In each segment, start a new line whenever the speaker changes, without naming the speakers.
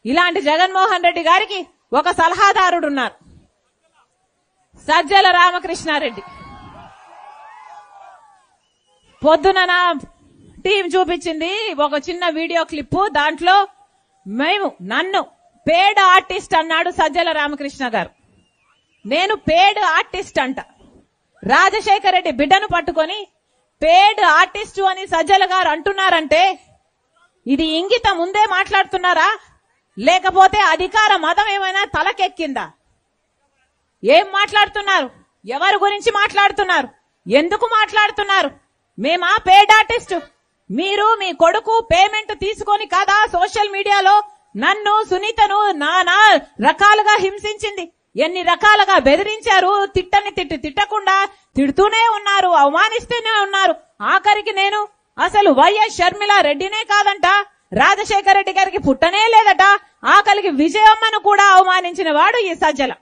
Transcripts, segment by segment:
ఇలాంటి జగన్మోహన్ రెడ్డి గారికి ఒక సలహాదారుడున్నారు, సజ్జల రామకృష్ణారెడ్డి. పొద్దున నా టీం చూపించింది ఒక చిన్న వీడియో క్లిప్పు. దాంట్లో నన్ను పేడ్ ఆర్టిస్ట్ అన్నాడు సజ్జల రామకృష్ణ గారు. నేను పేడ్ ఆర్టిస్ట్ అంట. రాజశేఖర రెడ్డి బిడ్డను పట్టుకొని పేడ్ ఆర్టిస్టు అని సజ్జల గారు అంటున్నారంటే ఇది ఇంగితం ముందే మాట్లాడుతున్నారా, లేకపోతే అధికార మదం ఏమైనా తలకెక్కిందా? ఏం మాట్లాడుతున్నారు? ఎవరి గురించి మాట్లాడుతున్నారు? ఎందుకు మాట్లాడుతున్నారు? మేమా పేడ్ ఆర్టిస్ట్? మీరు మీ కొడుకు పేమెంట్ తీసుకొని కదా సోషల్ మీడియాలో నన్ను సునీతను నానా రకాలుగా హింసించింది, ఎన్ని రకాలుగా బెదిరించారు. తిట్టకుండా తిడుతూనే ఉన్నారు, అవమానిస్తూనే ఉన్నారు. ఆఖరికి నేను అసలు వైఎస్ షర్మిల రెడ్డినే కాదంట, రాజశేఖర రెడ్డి గారికి పుట్టనే లేదట, ఆఖరికి విజయమ్మను కూడా అవమానించిన వాడు ఈ సజ్జల.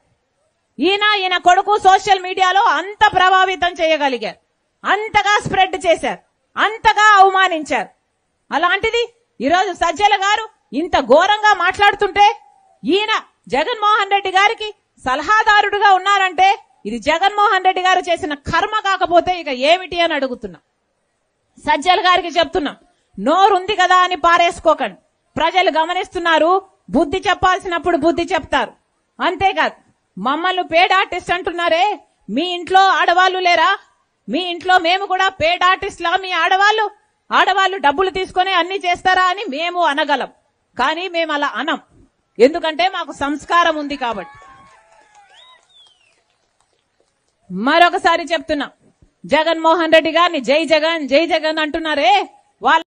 ఈయన కొడుకు సోషల్ మీడియాలో అంత ప్రభావితం చేయగలిగారు, అంతగా స్ప్రెడ్ చేశారు, అంతగా అవమానించారు. అలాంటిది ఈరోజు సజ్జల గారు ఇంత ఘోరంగా మాట్లాడుతుంటే ఈయన జగన్మోహన్ రెడ్డి గారికి సలహాదారుడుగా ఉన్నారంటే ఇది జగన్మోహన్ రెడ్డి గారు చేసిన కర్మ కాకపోతే ఇక ఏమిటి అని అడుగుతున్నా. సజ్జల గారికి చెప్తున్నా, నోరుంది కదా అని పారేసుకోకండి. ప్రజలు గమనిస్తున్నారు, బుద్ధి చెప్పాల్సినప్పుడు బుద్ధి చెప్తారు. అంతేకాదు మమ్మల్ని పేడ్ ఆర్టిస్ట్ అంటున్నారే, మీ ఇంట్లో ఆడవాళ్లు లేరా? మీ ఇంట్లో మేము కూడా పేడ్ ఆర్టిస్ట్లా? మీ ఆడవాళ్లు డబ్బులు తీసుకొని అన్ని చేస్తారా అని మేము అనగలం, కానీ మేము అలా అనం. ఎందుకంటే మాకు సంస్కారం ఉంది కాబట్టి. మరొకసారి చెప్తున్నా, జగన్మోహన్ రెడ్డి గారిని జై జగన్ జై జగన్ అంటున్నారే, వాళ్ళ